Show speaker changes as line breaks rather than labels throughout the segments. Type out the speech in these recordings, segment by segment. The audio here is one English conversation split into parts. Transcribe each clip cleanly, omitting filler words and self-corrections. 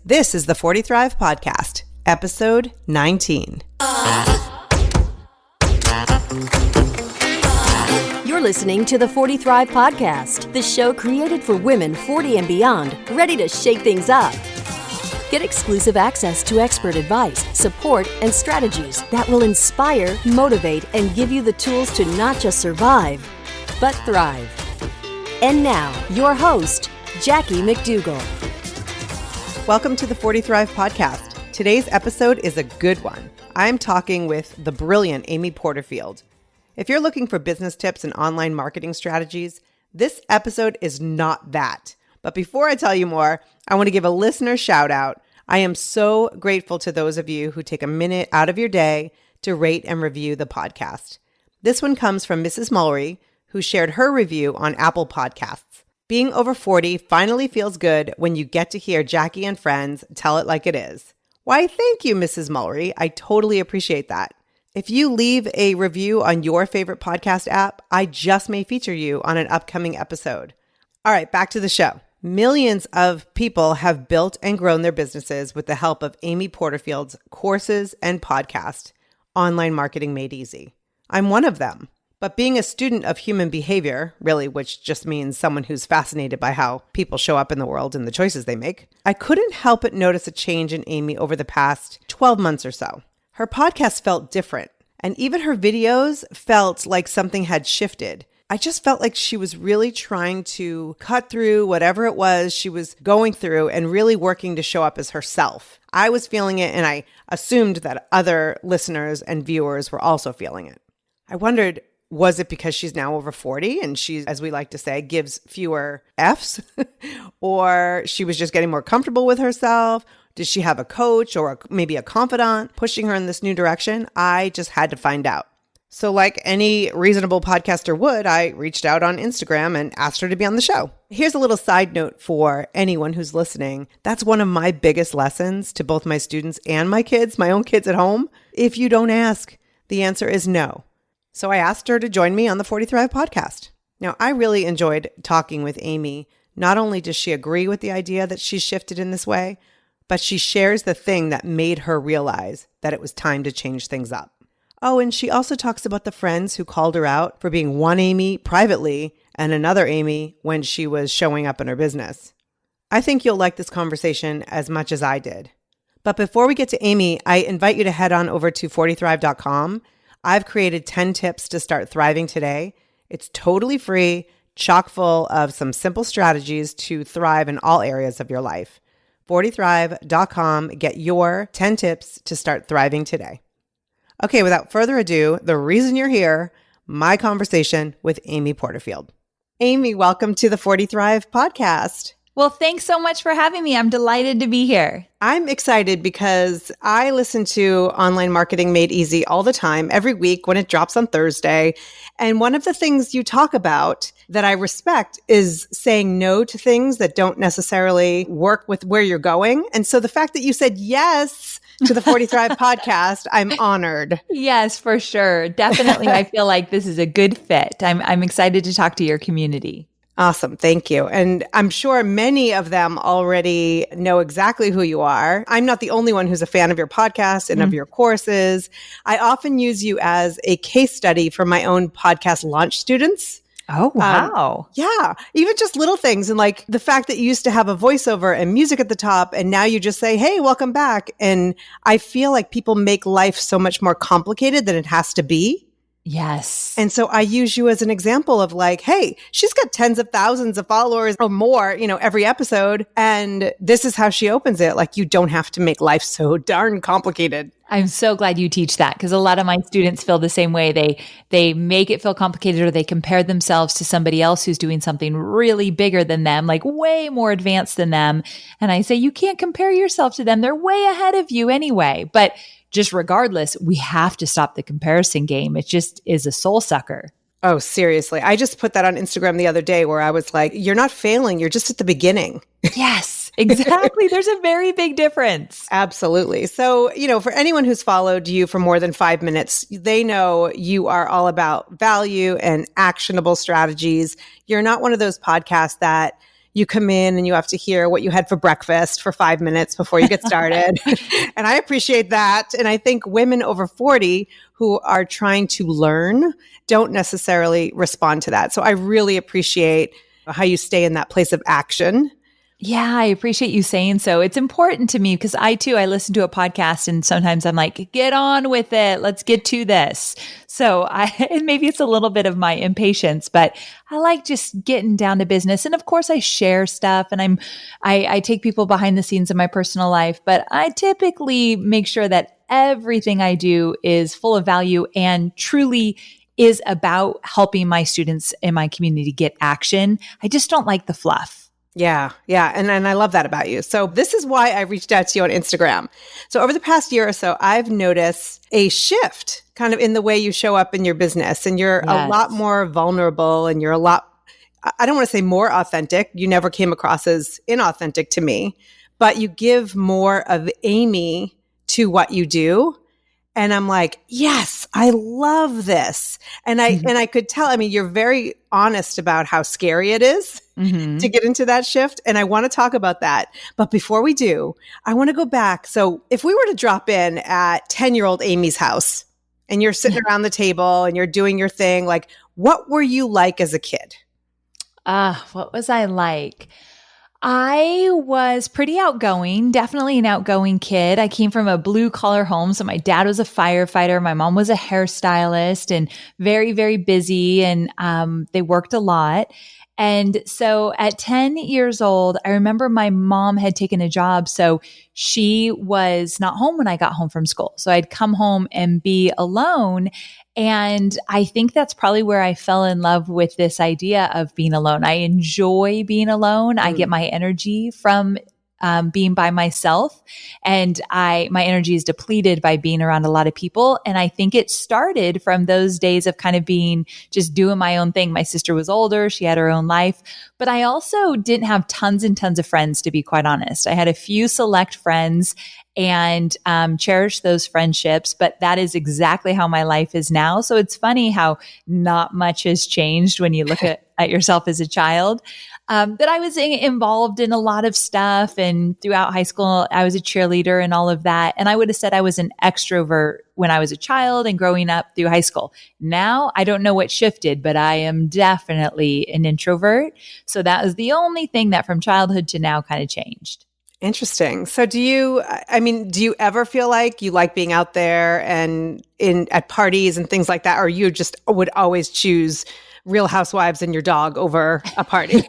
This is the 40 Thrive Podcast, episode 19.
You're listening to the 40 Thrive Podcast, the show created for women 40 and beyond, ready to shake things up. Get exclusive access to expert advice, support, and strategies that will inspire, motivate, and give you the tools to not just survive, but thrive. And now, your host, Jackie McDougall.
Welcome to the 40 Thrive Podcast. Today's episode is a good one. I'm talking with the brilliant Amy Porterfield. If you're looking for business tips and online marketing strategies, this episode is not that. But before I tell you more, I want to give a listener shout out. I am so grateful to those of you who take a minute out of your day to rate and review the podcast. This one comes from Mrs. Mullery, who shared her review on Apple Podcasts. Being over 40 finally feels good when you get to hear Jackie and friends tell it like it is. Why, thank you, Mrs. Mullery. I totally appreciate that. If you leave a review on your favorite podcast app, I just may feature you on an upcoming episode. All right, back to the show. Millions of people have built and grown their businesses with the help of Amy Porterfield's courses and podcast, Online Marketing Made Easy. I'm one of them. But being a student of human behavior, really, which just means someone who's fascinated by how people show up in the world and the choices they make, I couldn't help but notice a change in Amy over the past 12 months or so. Her podcast felt different, and even her videos felt like something had shifted. I just felt like she was really trying to cut through whatever it was she was going through and really working to show up as herself. I was feeling it, and I assumed that other listeners and viewers were also feeling it. I wondered, was it because she's now over 40 and she, as we like to say, gives fewer Fs? Or she was just getting more comfortable with herself? Did she have a coach or maybe a confidant pushing her in this new direction? I just had to find out. So like any reasonable podcaster would, I reached out on Instagram and asked her to be on the show. Here's a little side note for anyone who's listening. That's one of my biggest lessons to both my students and my kids, my own kids at home. If you don't ask, the answer is no. So I asked her to join me on the 40 Thrive Podcast. Now, I really enjoyed talking with Amy. Not only does she agree with the idea that she's shifted in this way, but she shares the thing that made her realize that it was time to change things up. Oh, and she also talks about the friends who called her out for being one Amy privately and another Amy when she was showing up in her business. I think you'll like this conversation as much as I did. But before we get to Amy, I invite you to head on over to 40thrive.com. I've created 10 tips to start thriving today. It's totally free, chock full of some simple strategies to thrive in all areas of your life. 40thrive.com. Get your 10 tips to start thriving today. Okay, without further ado, the reason you're here, my conversation with Amy Porterfield. Amy, welcome to the 40 Thrive Podcast.
Well, thanks so much for having me. I'm delighted to be here.
I'm excited because I listen to Online Marketing Made Easy all the time, every week when it drops on Thursday. And one of the things you talk about that I respect is saying no to things that don't necessarily work with where you're going. And so the fact that you said yes to the 40 Thrive Podcast, I'm honored.
Yes, for sure. Definitely. I feel like this is a good fit. I'm excited to talk to your community.
Awesome. Thank you. And I'm sure many of them already know exactly who you are. I'm not the only one who's a fan of your podcast and of your courses. I often use you as a case study for my own podcast launch students.
Oh, wow.
Yeah. Even just little things. And like the fact that you used to have a voiceover and music at the top, and now you just say, hey, welcome back. And I feel like people make life so much more complicated than it has to be.
Yes.
And so I use you as an example of like, hey, she's got tens of thousands of followers or more, every episode. And this is how she opens it. Like, you don't have to make life so darn complicated.
I'm so glad you teach that because a lot of my students feel the same way. They make it feel complicated or they compare themselves to somebody else who's doing something really bigger than them, like way more advanced than them. And I say, you can't compare yourself to them. They're way ahead of you anyway. But just regardless, we have to stop the comparison game. It just is a soul sucker.
Oh, seriously. I just put that on Instagram the other day where I was like, you're not failing. You're just at the beginning.
Yes, exactly. There's a very big difference.
Absolutely. So, for anyone who's followed you for more than 5 minutes, they know you are all about value and actionable strategies. You're not one of those podcasts that you come in and you have to hear what you had for breakfast for 5 minutes before you get started. And I appreciate that. And I think women over 40 who are trying to learn don't necessarily respond to that. So I really appreciate how you stay in that place of action.
Yeah, I appreciate you saying so. It's important to me because I listen to a podcast and sometimes I'm like, get on with it. Let's get to this. So and maybe it's a little bit of my impatience, but I like just getting down to business. And of course I share stuff and I take people behind the scenes in my personal life, but I typically make sure that everything I do is full of value and truly is about helping my students in my community get action. I just don't like the fluff.
Yeah. And I love that about you. So this is why I reached out to you on Instagram. So over the past year or so, I've noticed a shift kind of in the way you show up in your business, and you're a lot more vulnerable, and you're a lot, I don't want to say more authentic. You never came across as inauthentic to me, but you give more of Amy to what you do. And I'm like, yes, I love this. And I could tell, I mean, you're very honest about how scary it is to get into that shift. And I want to talk about that. But before we do, I want to go back. So if we were to drop in at 10-year-old Amy's house and you're sitting around the table and you're doing your thing, like, what were you like as a kid?
What was I like? I was pretty outgoing, definitely an outgoing kid. I came from a blue collar home. So my dad was a firefighter. My mom was a hairstylist and very, very busy. And they worked a lot. And so at 10 years old, I remember my mom had taken a job. So she was not home when I got home from school. So I'd come home and be alone. And I think that's probably where I fell in love with this idea of being alone. I enjoy being alone. I get my energy from being by myself, and my energy is depleted by being around a lot of people. And I think it started from those days of kind of being just doing my own thing. My sister was older. She had her own life, but I also didn't have tons and tons of friends, to be quite honest. I had a few select friends and cherish those friendships, but that is exactly how my life is now. So it's funny how not much has changed when you look at yourself as a child. That I was involved in a lot of stuff, and throughout high school, I was a cheerleader and all of that. And I would have said I was an extrovert when I was a child and growing up through high school. Now, I don't know what shifted, but I am definitely an introvert. So that was the only thing that from childhood to now kind of changed.
Interesting. So do you ever feel like you like being out there and at parties and things like that, or you just would always choose Real Housewives and your dog over a party?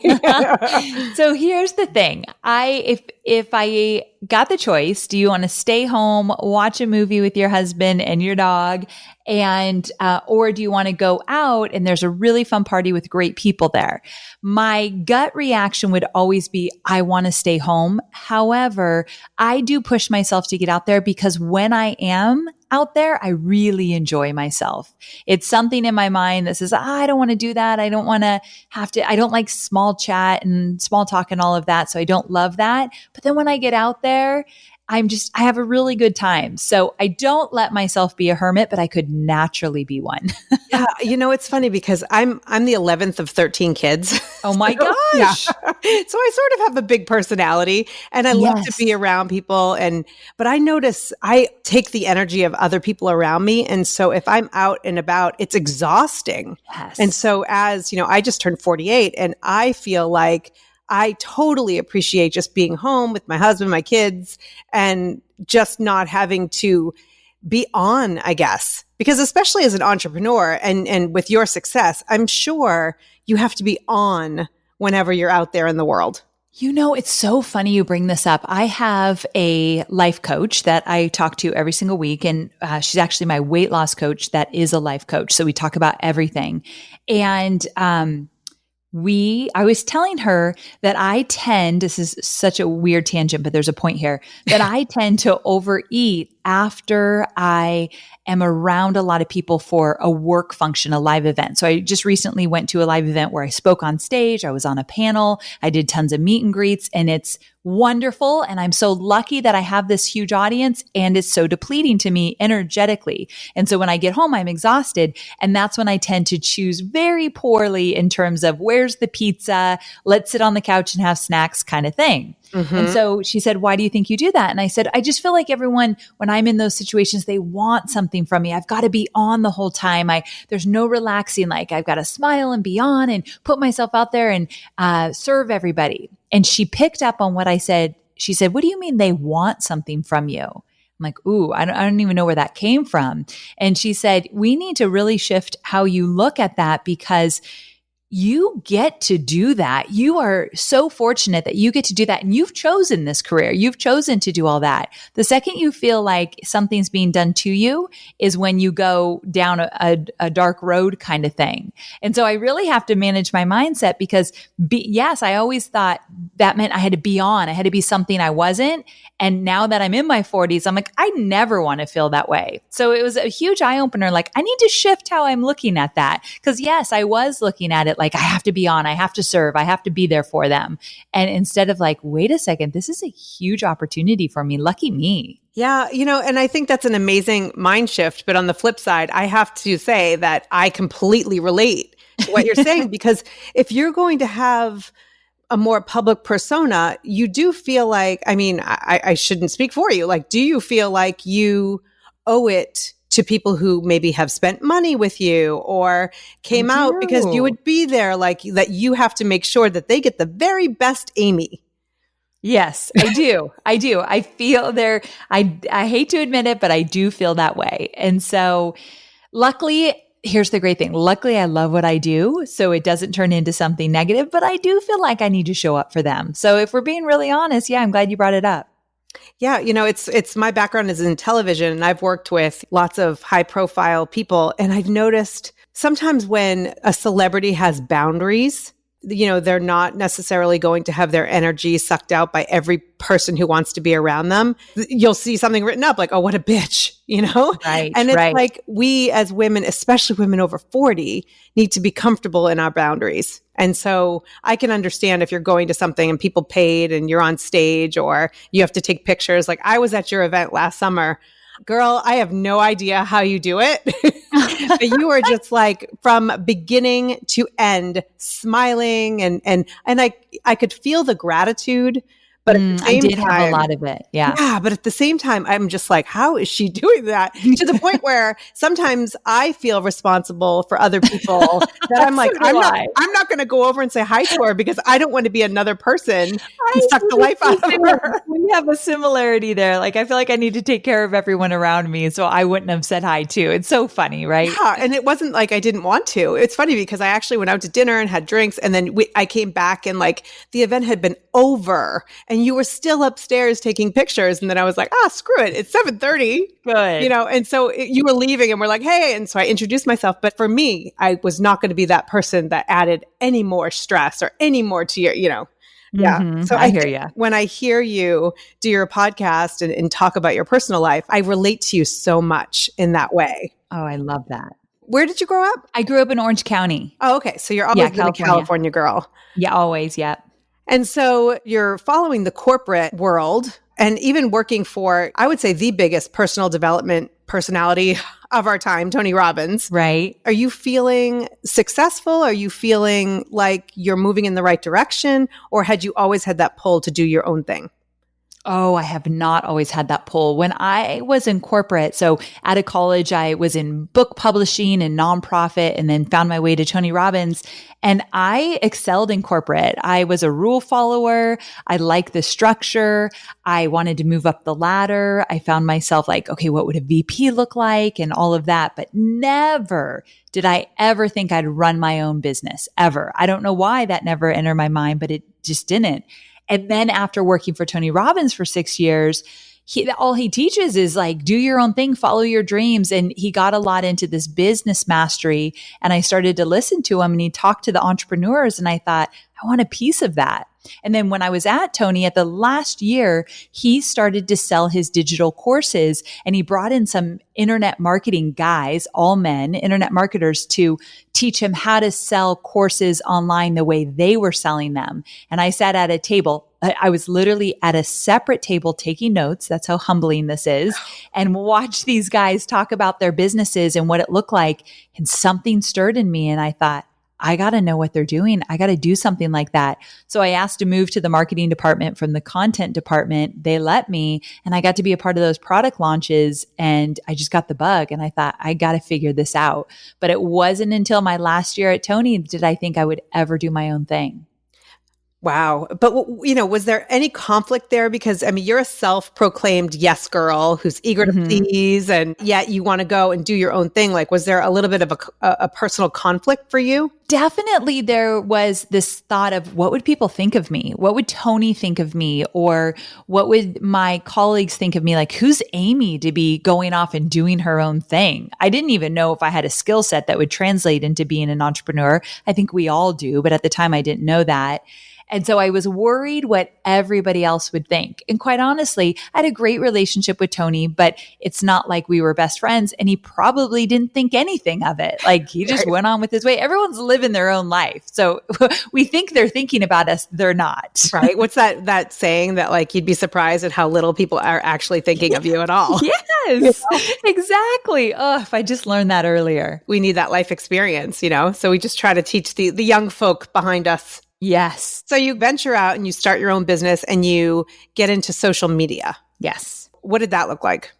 So here's the thing. If I got the choice, do you want to stay home, watch a movie with your husband and your dog, and or do you want to go out and there's a really fun party with great people there? My gut reaction would always be, I want to stay home. However, I do push myself to get out there because when I am out there, I really enjoy myself. It's something in my mind that says, I don't want to do that. I don't want to I don't like small chat and small talk and all of that. So I don't love that. But then when I get out there, I have a really good time. So I don't let myself be a hermit, but I could naturally be one.
Yeah. It's funny because I'm the 11th of 13 kids.
Oh my gosh.
Yeah. So I sort of have a big personality and I love to be around people. But I notice I take the energy of other people around me. And so if I'm out and about, it's exhausting.
Yes.
And so I just turned 48 and I feel like I totally appreciate just being home with my husband, my kids, and just not having to be on, I guess. Because especially as an entrepreneur and with your success, I'm sure you have to be on whenever you're out there in the world.
It's so funny you bring this up. I have a life coach that I talk to every single week, and she's actually my weight loss coach that is a life coach. So we talk about everything. And I was telling her that this is such a weird tangent, but there's a point here, that I tend to overeat after I am around a lot of people for a work function, a live event. So I just recently went to a live event where I spoke on stage. I was on a panel. I did tons of meet and greets, and it's wonderful. And I'm so lucky that I have this huge audience, and it's so depleting to me energetically. And so when I get home, I'm exhausted. And that's when I tend to choose very poorly in terms of where's the pizza? Let's sit on the couch and have snacks kind of thing. And so she said, why do you think you do that? And I said, I just feel like everyone, when I'm in those situations, they want something from me. I've got to be on the whole time. There's no relaxing. Like I've got to smile and be on and put myself out there and serve everybody. And she picked up on what I said. She said, what do you mean they want something from you? I'm like, ooh, I don't even know where that came from. And she said, we need to really shift how you look at that, because you get to do that. You are so fortunate that you get to do that. And you've chosen this career. You've chosen to do all that. The second you feel like something's being done to you is when you go down a dark road kind of thing. And so I really have to manage my mindset, because yes, I always thought that meant I had to be on. I had to be something I wasn't. And now that I'm in my 40s, I'm like, I never want to feel that way. So it was a huge eye opener. Like, I need to shift how I'm looking at that. Because yes, I was looking at it like I have to be on, I have to serve, I have to be there for them. And instead of like, wait a second, this is a huge opportunity for me. Lucky me.
Yeah, and I think that's an amazing mind shift. But on the flip side, I have to say that I completely relate to what you're saying, because if you're going to have a more public persona, you do feel like, I shouldn't speak for you. Like, do you feel like you owe it to people who maybe have spent money with you or came out because you would be there, like that you have to make sure that they get the very best Amy?
Yes, I do. I do. I feel there. I hate to admit it, but I do feel that way. And so luckily, here's the great thing. Luckily, I love what I do, so it doesn't turn into something negative, but I do feel like I need to show up for them. So if we're being really honest, yeah, I'm glad you brought it up.
Yeah, it's my background is in television, and I've worked with lots of high profile people, and I've noticed sometimes when a celebrity has boundaries, they're not necessarily going to have their energy sucked out by every person who wants to be around them. You'll see something written up like, oh, what a bitch,
Right.
And it's
right.
like we as women, especially women over 40, need to be comfortable in our boundaries. And so I can understand if you're going to something and people paid and you're on stage or you have to take pictures. Like I was at your event last summer. Girl, I have no idea how you do it. But you were just like from beginning to end smiling and I could feel the gratitude. But at the same
I did
time,
have a lot of it. Yeah.
Yeah. But at the same time, I'm just like, how is she doing that? To the point where sometimes I feel responsible for other people that I'm like, I'm not going to go over and say hi to her because I don't want to be another person who sucked the life out of her.
We have a similarity there. Like, I feel like I need to take care of everyone around me, so I wouldn't have said hi too. It's so funny, right?
Yeah. And it wasn't like I didn't want to. It's funny because I actually went out to dinner and had drinks, and then I came back and like the event had been over and you were still upstairs taking pictures. And then I was like, screw it. It's 7:30.
Good.
And so you were leaving and we're like, hey. And so I introduced myself. But for me, I was not going to be that person that added any more stress or any more to your, Yeah.
Mm-hmm.
So
I hear you.
When I hear you do your podcast and talk about your personal life, I relate to you so much in that way.
Oh, I love that.
Where did you grow up?
I grew up in Orange County.
Oh, okay. So you're always been a California girl.
Yeah, always. Yeah.
And so you're following the corporate world and even working for, I would say, the biggest personal development personality of our time, Tony Robbins.
Right.
Are you feeling successful? Are you feeling like you're moving in the right direction? Or had you always had that pull to do your own thing?
Oh, I have not always had that pull. When I was in corporate, so out of college, I was in book publishing and nonprofit, and then found my way to Tony Robbins. And I excelled in corporate. I was a rule follower. I liked the structure. I wanted to move up the ladder. I found myself like, okay, what would a VP look like and all of that? But never did I ever think I'd run my own business, ever. I don't know why that never entered my mind, but it just didn't. And then after working for Tony Robbins for 6 years, all he teaches is like, do your own thing, follow your dreams. And he got a lot into this business mastery. And I started to listen to him and he talked to the entrepreneurs. And I thought, I want a piece of that. And then when I was at Tony at the last year, he started to sell his digital courses, and he brought in some internet marketing guys, all men, internet marketers, to teach him how to sell courses online the way they were selling them. And I sat at a table. I was literally at a separate table taking notes. That's how humbling this is. And watched these guys talk about their businesses and what it looked like. And something stirred in me. And I thought, I got to know what they're doing. I got to do something like that. So I asked to move to the marketing department from the content department. They let me, and I got to be a part of those product launches, and I just got the bug, and I thought, I got to figure this out. But it wasn't until my last year at Tony did I think I would ever do my own thing.
Wow. But, was there any conflict there? Because, I mean, you're a self-proclaimed yes girl who's eager to please, and yet you want to go and do your own thing. Like, was there a little bit of a personal conflict for you?
Definitely there was this thought of, what would people think of me? What would Tony think of me? Or what would my colleagues think of me? Like, who's Amy to be going off and doing her own thing? I didn't even know if I had a skill set that would translate into being an entrepreneur. I think we all do, but at the time I didn't know that. And so I was worried what everybody else would think. And quite honestly, I had a great relationship with Tony, but it's not like we were best friends, and he probably didn't think anything of it. Like, he just went on with his way. Everyone's living their own life. So we think they're thinking about us. They're not.
Right. What's that saying that, like, you'd be surprised at how little people are actually thinking of you at all?
Yes, exactly. Oh, if I just learned that earlier.
We need that life experience, so we just try to teach the young folk behind us.
Yes.
So you venture out and you start your own business and you get into social media.
Yes.
What did that look like?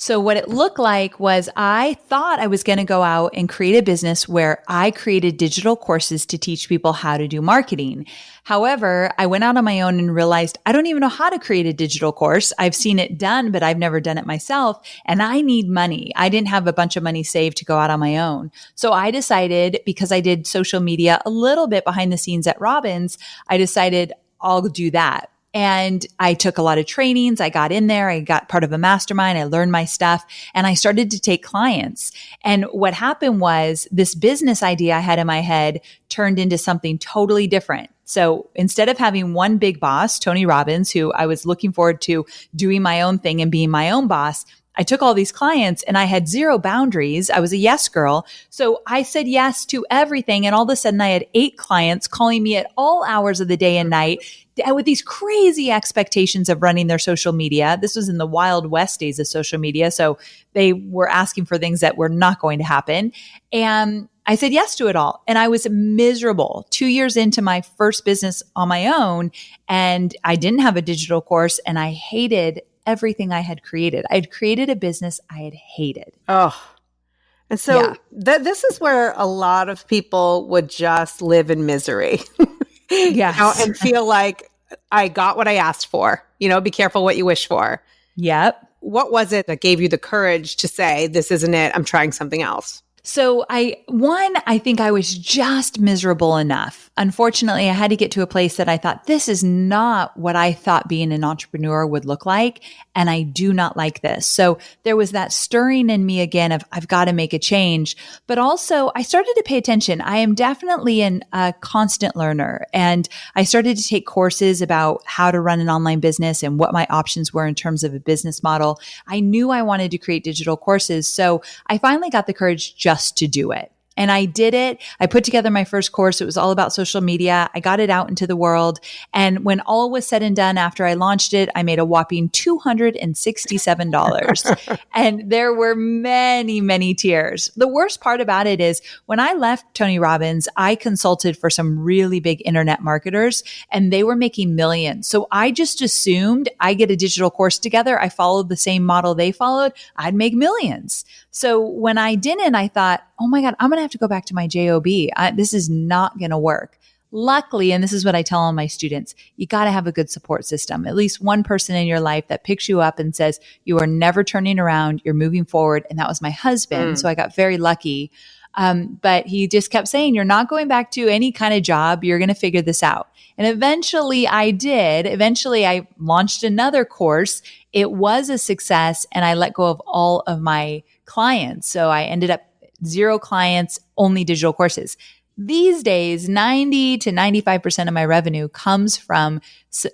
So what it looked like was, I thought I was going to go out and create a business where I created digital courses to teach people how to do marketing. However, I went out on my own and realized I don't even know how to create a digital course. I've seen it done, but I've never done it myself. And I need money. I didn't have a bunch of money saved to go out on my own. So I decided, because I did social media a little bit behind the scenes at Robbins, I decided I'll do that. And I took a lot of trainings. I got in there. I got part of a mastermind. I learned my stuff, and I started to take clients. And what happened was, this business idea I had in my head turned into something totally different. So instead of having one big boss, Tony Robbins, who I was looking forward to doing my own thing and being my own boss, I took all these clients and I had zero boundaries. I was a yes girl. So I said yes to everything. And all of a sudden I had 8 clients calling me at all hours of the day and night with these crazy expectations of running their social media. This was in the Wild West days of social media. So they were asking for things that were not going to happen. And I said yes to it all. And I was miserable 2 years into my first business on my own. And I didn't have a digital course, and I hated everything I had created. I had created a business I had hated.
Oh, and so this is where a lot of people would just live in misery.
Yes.
And feel like, I got what I asked for. Be careful what you wish for.
Yep.
What was it that gave you the courage to say, this isn't it, I'm trying something else?
So I think I was just miserable enough. Unfortunately, I had to get to a place that I thought, this is not what I thought being an entrepreneur would look like. And I do not like this. So there was that stirring in me again of, I've got to make a change. But also I started to pay attention. I am definitely a constant learner. And I started to take courses about how to run an online business and what my options were in terms of a business model. I knew I wanted to create digital courses. So I finally got the courage just to do it. And I did it. I put together my first course. It was all about social media. I got it out into the world. And when all was said and done, after I launched it, I made a whopping $267. And there were many, many tears. The worst part about it is, when I left Tony Robbins, I consulted for some really big internet marketers, and they were making millions. So I just assumed I get a digital course together, I followed the same model they followed, I'd make millions. So when I didn't, I thought, oh my God, I'm going to have to go back to my job. This is not going to work. Luckily, and this is what I tell all my students, you got to have a good support system, at least one person in your life that picks you up and says, you are never turning around, you're moving forward. And that was my husband. So I got very lucky. But he just kept saying, you're not going back to any kind of job. You're going to figure this out. And eventually I did. Eventually I launched another course. It was a success, and I let go of all of my clients. So I ended up 0 clients, only digital courses. These days, 90 to 95% of my revenue comes from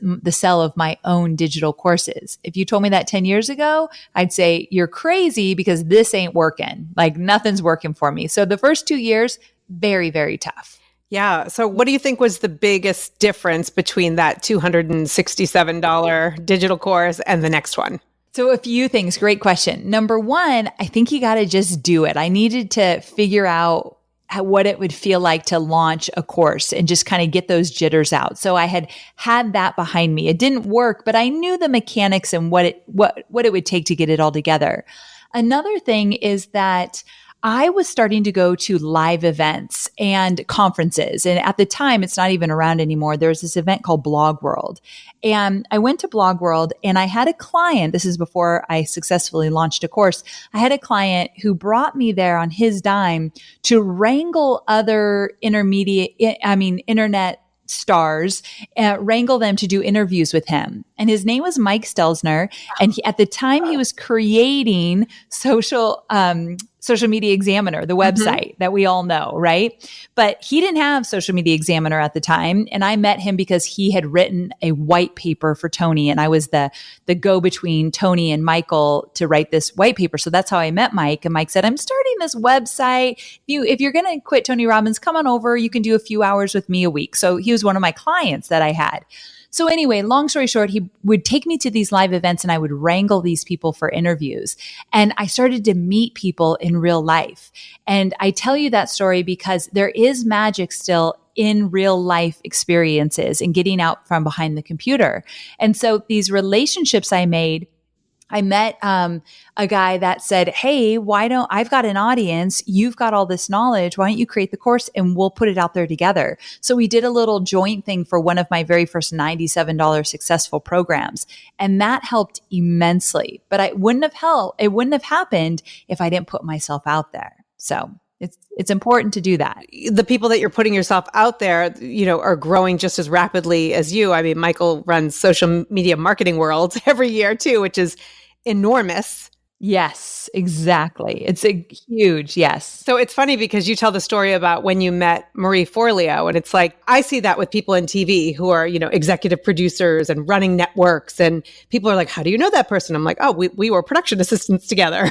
the sale of my own digital courses. If you told me that 10 years ago, I'd say you're crazy because this ain't working. Like nothing's working for me. So the first 2 years, very, very tough.
Yeah. So what do you think was the biggest difference between that $267 digital course and the next one?
So a few things. Great question. Number one, I think you got to just do it. I needed to figure out what it would feel like to launch a course and just kind of get those jitters out. So I had that behind me. It didn't work, but I knew the mechanics and what it would take to get it all together. Another thing is that I was starting to go to live events and conferences. And at the time, it's not even around anymore. There was this event called Blog World. And I went to Blog World and I had a client. This is before I successfully launched a course. I had a client who brought me there on his dime to wrangle other internet stars, wrangle them to do interviews with him. And his name was Mike Stelzner. And at the time he was creating Social Media Examiner, the website that we all know, right? But he didn't have Social Media Examiner at the time. And I met him because he had written a white paper for Tony. And I was the go-between Tony and Michael to write this white paper. So that's how I met Mike. And Mike said, I'm starting this website. If you're going to quit Tony Robbins, come on over. You can do a few hours with me a week. So he was one of my clients that I had. So anyway, long story short, he would take me to these live events and I would wrangle these people for interviews. And I started to meet people in real life. And I tell you that story because there is magic still in real life experiences and getting out from behind the computer. And so these relationships I met a guy that said, hey, I've got an audience. You've got all this knowledge. Why don't you create the course and we'll put it out there together? So we did a little joint thing for one of my very first $97 successful programs. And that helped immensely. But it wouldn't have happened if I didn't put myself out there. So it's important to do that.
The people that you're putting yourself out there, are growing just as rapidly as you. I mean, Michael runs Social Media Marketing World every year too, which is enormous.
Yes, exactly. It's a huge, yes.
So it's funny because you tell the story about when you met Marie Forleo, and it's like, I see that with people in TV who are, executive producers and running networks, and people are like, how do you know that person? I'm like, oh, we were production assistants together,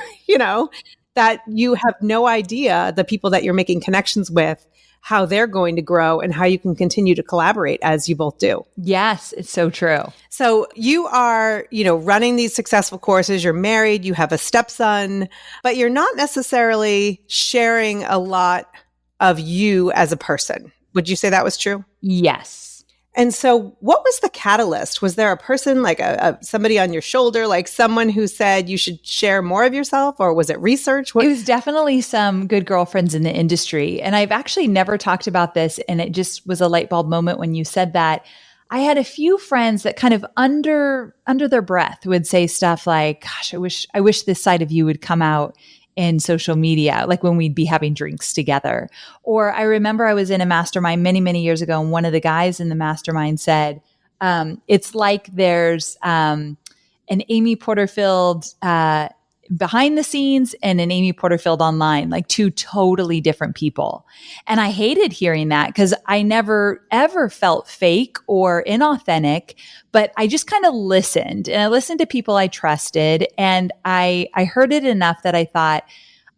that you have no idea the people that you're making connections with, how they're going to grow and how you can continue to collaborate as you both do.
Yes, it's so true.
So you are, running these successful courses, you're married, you have a stepson, but you're not necessarily sharing a lot of you as a person. Would you say that was true?
Yes.
And so what was the catalyst? Was there a person, like somebody on your shoulder, like someone who said you should share more of yourself, or was it research?
It was definitely some good girlfriends in the industry. And I've actually never talked about this. And it just was a light bulb moment when you said that. I had a few friends that kind of under their breath would say stuff like, gosh, I wish this side of you would come out in social media, like when we'd be having drinks together. Or I remember I was in a mastermind many, many years ago, and one of the guys in the mastermind said, it's like there's an Amy Porterfield behind the scenes and an Amy Porterfield online, like two totally different people. And I hated hearing that because I never ever felt fake or inauthentic, but I just kind of listened, and I listened to people I trusted, and I heard it enough that I thought,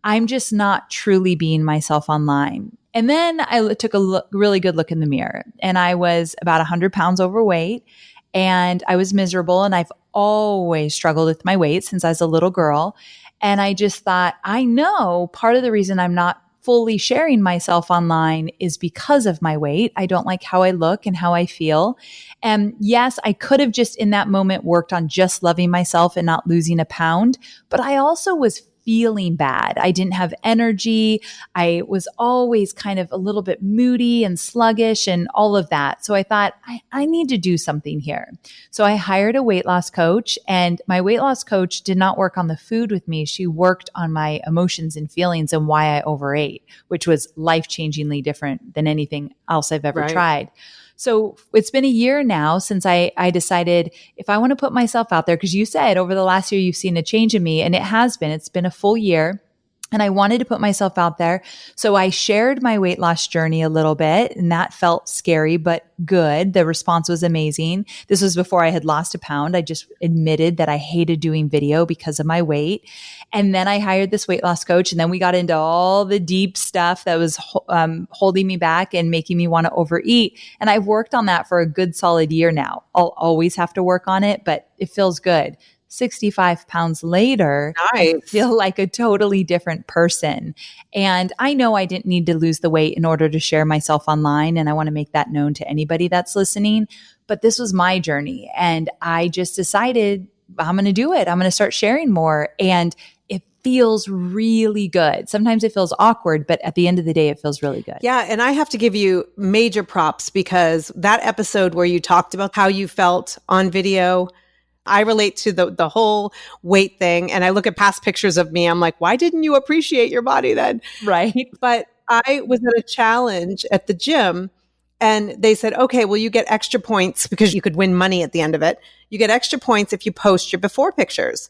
I'm just not truly being myself online. And then I took a really good look in the mirror, and I was about 100 pounds overweight, and I was miserable, and I've always struggled with my weight since I was a little girl. And I just thought, I know part of the reason I'm not fully sharing myself online is because of my weight. I don't like how I look and how I feel. And yes, I could have just in that moment worked on just loving myself and not losing a pound, but I also was feeling bad. I didn't have energy. I was always kind of a little bit moody and sluggish and all of that. So I thought, I need to do something here. So I hired a weight loss coach, and my weight loss coach did not work on the food with me. She worked on my emotions and feelings and why I overate, which was life-changingly different than anything else I've ever tried. So it's been a year now since I decided if I want to put myself out there, because you said over the last year you've seen a change in me, and it has been. It's been a full year. And I wanted to put myself out there. So I shared my weight loss journey a little bit, and that felt scary, but good. The response was amazing. This was before I had lost a pound. I just admitted that I hated doing video because of my weight. And then I hired this weight loss coach, and then we got into all the deep stuff that was holding me back and making me want to overeat. And I've worked on that for a good solid year now. I'll always have to work on it, but it feels good. 65 pounds later,
Nice.
I feel like a totally different person. And I know I didn't need to lose the weight in order to share myself online. And I want to make that known to anybody that's listening. But this was my journey. And I just decided I'm going to do it. I'm going to start sharing more. And it feels really good. Sometimes it feels awkward, but at the end of the day, it feels really good.
Yeah. And I have to give you major props because that episode where you talked about how you felt on video, I relate to the whole weight thing. And I look at past pictures of me. I'm like, why didn't you appreciate your body then?
Right.
But I was at a challenge at the gym and they said, okay, well, you get extra points because you could win money at the end of it. You get extra points if you post your before pictures.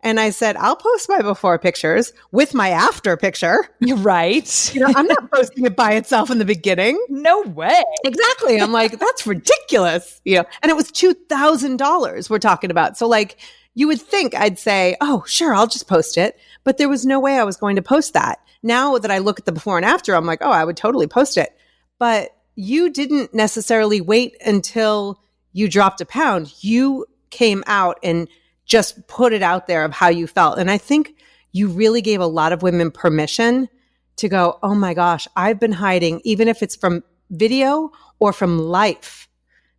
And I said, I'll post my before pictures with my after picture.
You're right.
I'm not posting it by itself in the beginning.
No way.
Exactly. I'm like, that's ridiculous. And it was $2,000 we're talking about. So like you would think I'd say, oh, sure, I'll just post it. But there was no way I was going to post that. Now that I look at the before and after, I'm like, oh, I would totally post it. But you didn't necessarily wait until you dropped a pound. You came out and just put it out there of how you felt. And I think you really gave a lot of women permission to go, oh my gosh, I've been hiding, even if it's from video or from life,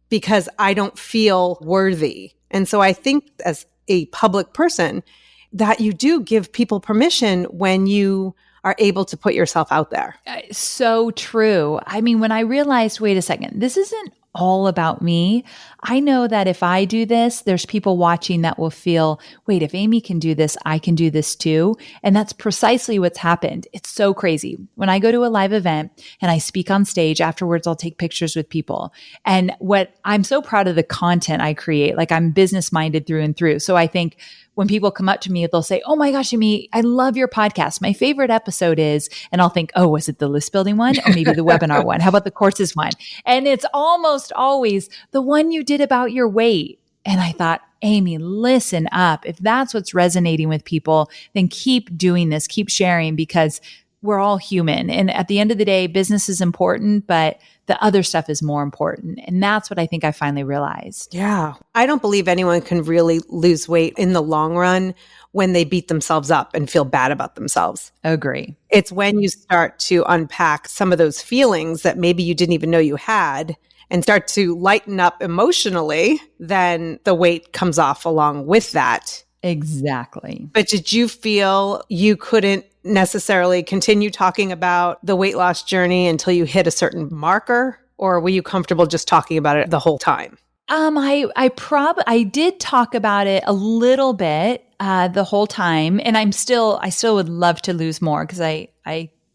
because I don't feel worthy. And so I think as a public person that you do give people permission when you are able to put yourself out there.
So true. I mean, when I realized, wait a second, this isn't all about me. I know that if I do this, there's people watching that will feel, wait, if Amy can do this, I can do this too. And that's precisely what's happened. It's so crazy. When I go to a live event and I speak on stage, afterwards, I'll take pictures with people. And what I'm so proud of the content I create, like I'm business minded through and through. So I think when people come up to me, they'll say, oh my gosh, Amy, I love your podcast. My favorite episode is, and I'll think, oh, was it the list building one? Or maybe the webinar one? How about the courses one? And it's almost always the one you did about your weight. And I thought, Amy, listen up. If that's what's resonating with people, then keep doing this, keep sharing, because we're all human. And at the end of the day, business is important, but the other stuff is more important. And that's what I think I finally realized.
Yeah. I don't believe anyone can really lose weight in the long run when they beat themselves up and feel bad about themselves.
Agree.
It's when you start to unpack some of those feelings that maybe you didn't even know you had and start to lighten up emotionally, then the weight comes off along with that.
Exactly.
But did you feel you couldn't necessarily continue talking about the weight loss journey until you hit a certain marker? Or were you comfortable just talking about it the whole time?
I did talk about it a little bit the whole time, and I still would love to lose more because I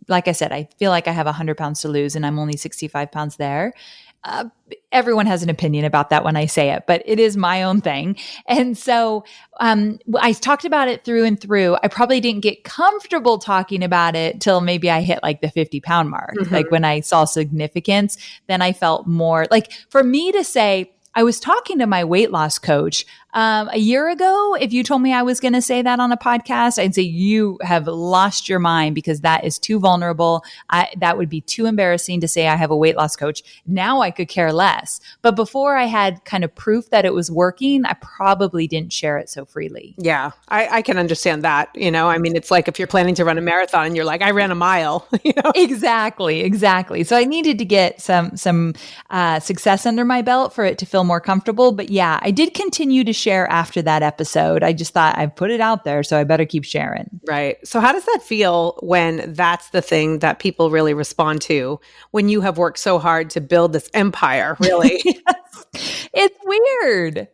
like I said, I feel like I have 100 pounds to lose, and I'm only 65 pounds there. Everyone has an opinion about that when I say it, but it is my own thing. And so I talked about it through and through. I probably didn't get comfortable talking about it till maybe I hit like the 50-pound mark. Mm-hmm. Like when I saw significance, then I felt more like for me to say, I was talking to my weight loss coach a year ago. If you told me I was going to say that on a podcast, I'd say you have lost your mind because that is too vulnerable. That would be too embarrassing to say I have a weight loss coach. Now I could care less. But before I had kind of proof that it was working, I probably didn't share it so freely.
Yeah, I can understand that. I mean, it's like if you're planning to run a marathon and you're like, I ran a mile.
Exactly. So I needed to get some success under my belt for it to feel more comfortable. But yeah, I did continue to share after that episode. I just thought I've put it out there, so I better keep sharing.
Right. So how does that feel when that's the thing that people really respond to when you have worked so hard to build this empire, really?
Yes. It's weird.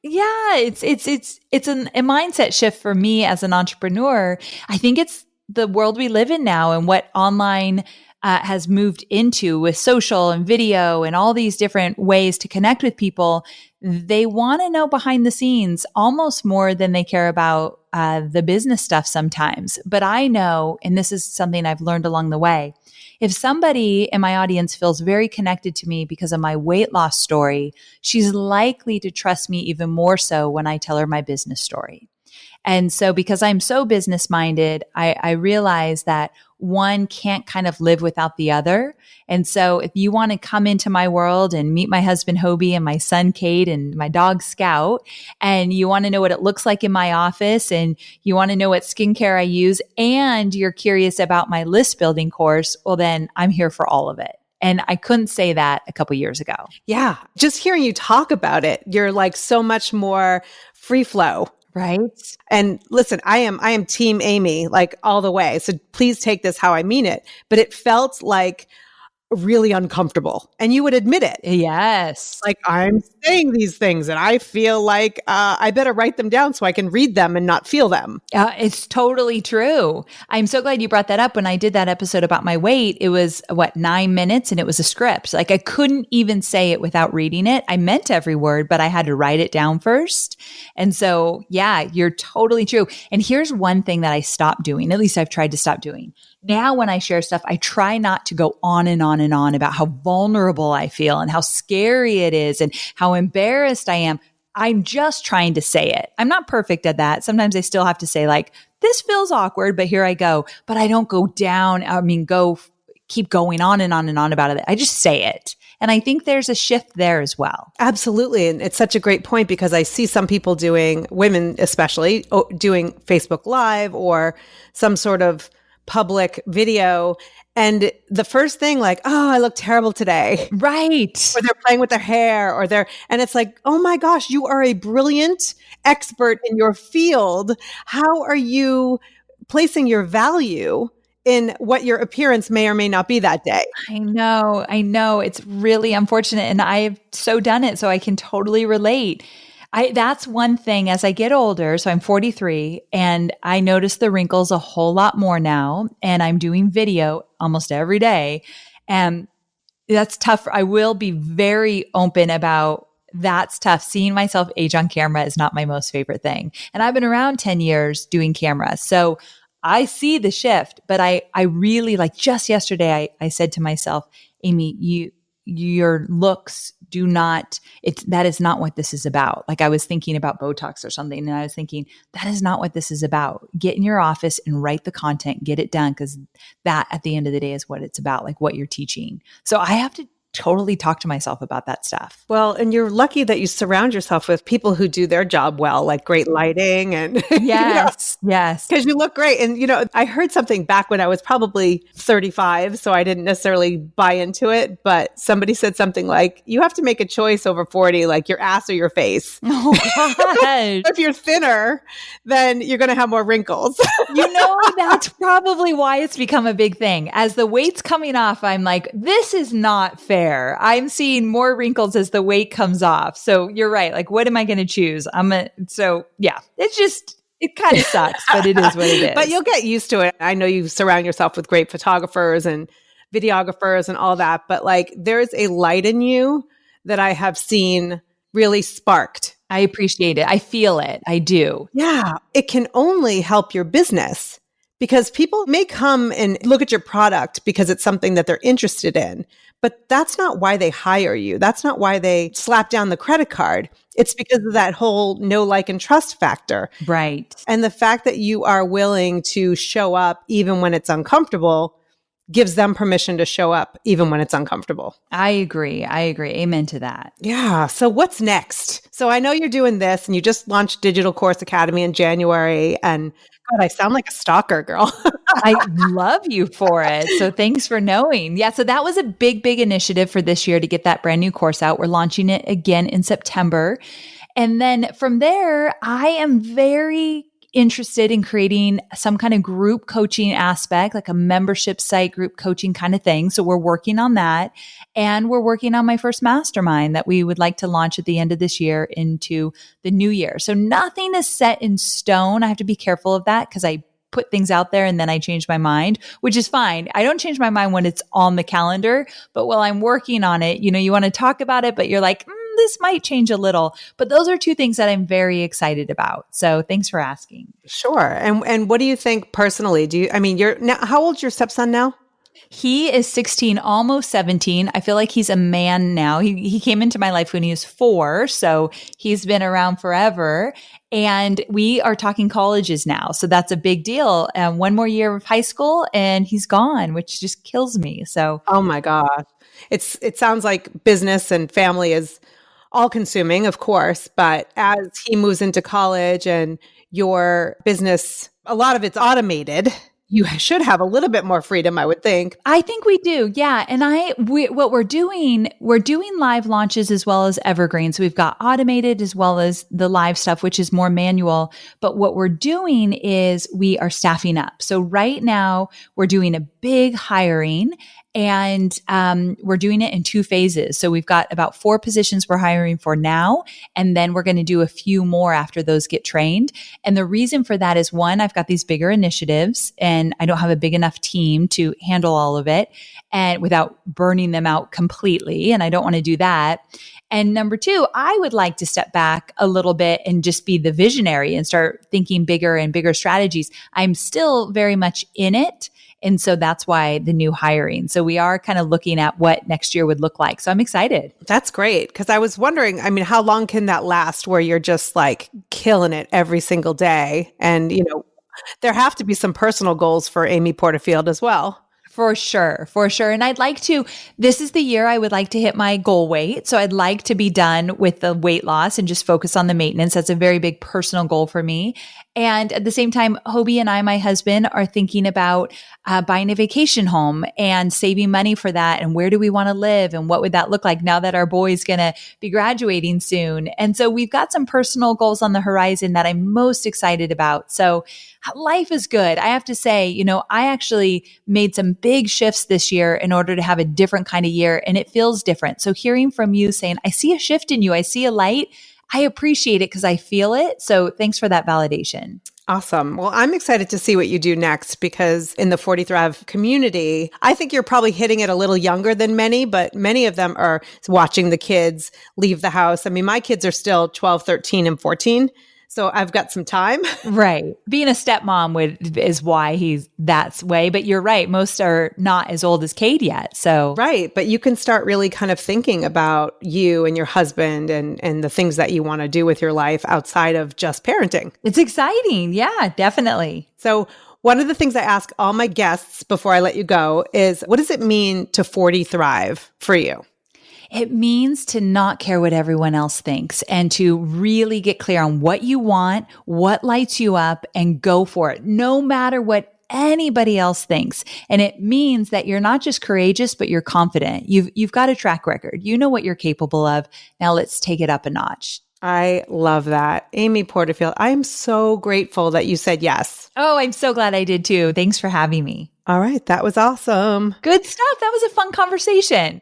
Yeah, it's a mindset shift for me as an entrepreneur. I think it's the world we live in now and what online has moved into with social and video and all these different ways to connect with people. They want to know behind the scenes almost more than they care about the business stuff sometimes. But I know, and this is something I've learned along the way, if somebody in my audience feels very connected to me because of my weight loss story, she's likely to trust me even more so when I tell her my business story. And so because I'm so business minded, I realize that one can't kind of live without the other. And so if you want to come into my world and meet my husband, Hobie, and my son, Kate, and my dog, Scout, and you want to know what it looks like in my office, and you want to know what skincare I use, and you're curious about my list building course, well, then I'm here for all of it. And I couldn't say that a couple years ago.
Yeah. Just hearing you talk about it, you're like so much more free flow.
Right.
And listen, I am team Amy, like all the way. So please take this how I mean it. But it felt like really uncomfortable. And you would admit it.
Yes.
Like, I'm saying these things and I feel like I better write them down so I can read them and not feel them.
It's totally true. I'm so glad you brought that up. When I did that episode about my weight, it was 9 minutes and it was a script. Like I couldn't even say it without reading it. I meant every word, but I had to write it down first. And so, yeah, you're totally true. And here's one thing that I stopped doing, at least I've tried to stop doing. Now, when I share stuff, I try not to go on and on and on about how vulnerable I feel and how scary it is and how embarrassed I am. I'm just trying to say it. I'm not perfect at that. Sometimes I still have to say like, this feels awkward, but here I go. But I don't go down. Keep going on and on and on about it. I just say it. And I think there's a shift there as well.
Absolutely. And it's such a great point because I see some people doing, women especially, doing Facebook Live or some sort of public video. And the first thing like, oh, I look terrible today.
Right.
Or they're playing with their hair and it's like, oh my gosh, you are a brilliant expert in your field. How are you placing your value in what your appearance may or may not be that day?
I know. It's really unfortunate. And I've so done it. So I can totally relate. That's one thing as I get older. So I'm 43 and I notice the wrinkles a whole lot more now. And I'm doing video almost every day. And that's tough. I will be very open about that's tough. Seeing myself age on camera is not my most favorite thing. And I've been around 10 years doing camera. So I see the shift, but I really like just yesterday, I said to myself, Amy, your looks that is not what this is about. Like I was thinking about Botox or something and I was thinking, that is not what this is about. Get in your office and write the content, get it done. Cause that at the end of the day is what it's about, like what you're teaching. So I have to totally talk to myself about that stuff.
Well, and you're lucky that you surround yourself with people who do their job well, like great lighting and
yes, yes.
Because you look great. And, I heard something back when I was probably 35, so I didn't necessarily buy into it, but somebody said something like, you have to make a choice over 40, like your ass or your face.
Oh, gosh.
If you're thinner, then you're going to have more wrinkles.
That's probably why it's become a big thing. As the weight's coming off, I'm like, this is not fair. I'm seeing more wrinkles as the weight comes off. So you're right. Like, what am I going to choose? It kind of sucks, but it is what it is.
But you'll get used to it. I know you surround yourself with great photographers and videographers and all that, but like there's a light in you that I have seen really sparked.
I appreciate it. I feel it. I do.
Yeah. It can only help your business because people may come and look at your product because it's something that they're interested in. But that's not why they hire you. That's not why they slap down the credit card. It's because of that whole know, like, and trust factor.
Right.
And the fact that you are willing to show up even when it's uncomfortable gives them permission to show up even when it's uncomfortable.
I agree. Amen to that.
Yeah. So what's next? So I know you're doing this and you just launched Digital Course Academy in January. And God, I sound like a stalker, girl.
I love you for it. So thanks for knowing. Yeah. So that was a big initiative for this year to get that brand new course out. We're launching it again in September. And then from there, I am very interested in creating some kind of group coaching aspect, like a membership site group coaching kind of thing. So we're working on that. And we're working on my first mastermind that we would like to launch at the end of this year into the new year. So nothing is set in stone. I have to be careful of that because I put things out there and then I change my mind, which is fine. I don't change my mind when it's on the calendar, but while I'm working on it, you want to talk about it, but you're like, this might change a little. But those are two things that I'm very excited about. So thanks for asking.
Sure. And what do you think personally? You're now, how old's your stepson now?
He is 16, almost 17. I feel like he's a man now. He came into my life when he was 4, so he's been around forever. And we are talking colleges now, so that's a big deal. One more year of high school, and he's gone, which just kills me. So,
oh my gosh, it sounds like business and family is all consuming, of course. But as he moves into college and your business, a lot of it's automated. You should have a little bit more freedom, I would think.
I think we do. Yeah. And what we're doing live launches as well as evergreen. So we've got automated as well as the live stuff, which is more manual. But what we're doing is we are staffing up. So right now we're doing a big hiring, and we're doing it in 2 phases. So we've got about 4 positions we're hiring for now, and then we're going to do a few more after those get trained. And the reason for that is, one, I've got these bigger initiatives and I don't have a big enough team to handle all of it and without burning them out completely. And I don't want to do that. And number 2, I would like to step back a little bit and just be the visionary and start thinking bigger and bigger strategies. I'm still very much in it. And so that's why the new hiring. So we are kind of looking at what next year would look like. So I'm excited.
That's great. Because I was wondering, how long can that last where you're just like killing it every single day? And, there have to be some personal goals for Amy Porterfield as well.
For sure. And this is the year I would like to hit my goal weight. So I'd like to be done with the weight loss and just focus on the maintenance. That's a very big personal goal for me. And at the same time, Hobie and I, my husband, are thinking about buying a vacation home and saving money for that. And where do we want to live? And what would that look like now that our boy's going to be graduating soon? And so we've got some personal goals on the horizon that I'm most excited about. So life is good. I have to say, I actually made some big shifts this year in order to have a different kind of year, and it feels different. So hearing from you saying, I see a shift in you, I see a light, I appreciate it because I feel it. So thanks for that validation.
Awesome. Well, I'm excited to see what you do next, because in the 40 Thrive community, I think you're probably hitting it a little younger than many, but many of them are watching the kids leave the house. My kids are still 12, 13, and 14. So I've got some time.
Right. Being a stepmom is why he's that way. But you're right. Most are not as old as Cade yet. So
right. But you can start really kind of thinking about you and your husband and the things that you want to do with your life outside of just parenting.
It's exciting. Yeah, definitely.
So one of the things I ask all my guests before I let you go is, what does it mean to 40 Thrive for you?
It means to not care what everyone else thinks and to really get clear on what you want, what lights you up, and go for it, no matter what anybody else thinks. And it means that you're not just courageous, but you're confident. You've got a track record. You know what you're capable of. Now let's take it up a notch.
I love that. Amy Porterfield, I am so grateful that you said yes.
Oh, I'm so glad I did too. Thanks for having me.
All right. That was awesome.
Good stuff. That was a fun conversation.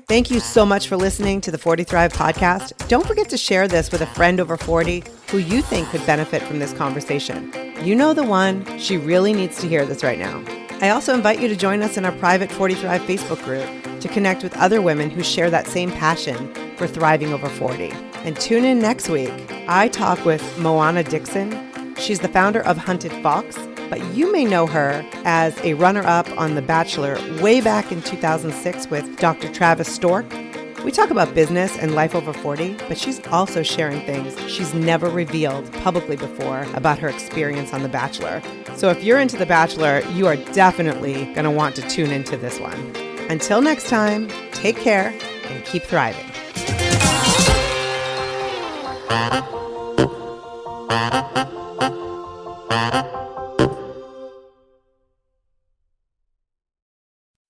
Thank you so much for listening to the 40 Thrive podcast. Don't forget to share this with a friend over 40 who you think could benefit from this conversation. You know the one. She really needs to hear this right now. I also invite you to join us in our private 40 Thrive Facebook group to connect with other women who share that same passion for thriving over 40. And tune in next week. I talk with Moana Dixon. She's the founder of Hunted Fox, but you may know her as a runner-up on The Bachelor way back in 2006 with Dr. Travis Stork. We talk about business and life over 40, but she's also sharing things she's never revealed publicly before about her experience on The Bachelor. So if you're into The Bachelor, you are definitely going to want to tune into this one. Until next time, take care and keep thriving.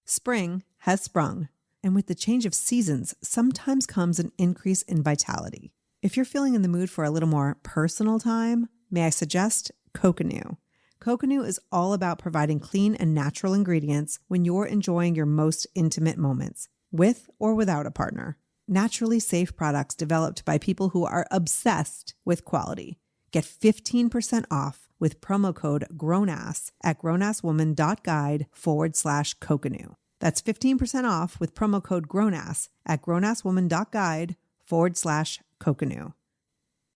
Spring has sprung, and with the change of seasons, sometimes comes an increase in vitality. If you're feeling in the mood for a little more personal time, may I suggest Coconut. Coconut is all about providing clean and natural ingredients when you're enjoying your most intimate moments, with or without a partner. Naturally safe products developed by people who are obsessed with quality. Get 15% off with promo code GROWNASS at grownasswoman.guide/Coconut. That's 15% off with promo code GROWNASS at grownasswoman.guide/Kokanoo.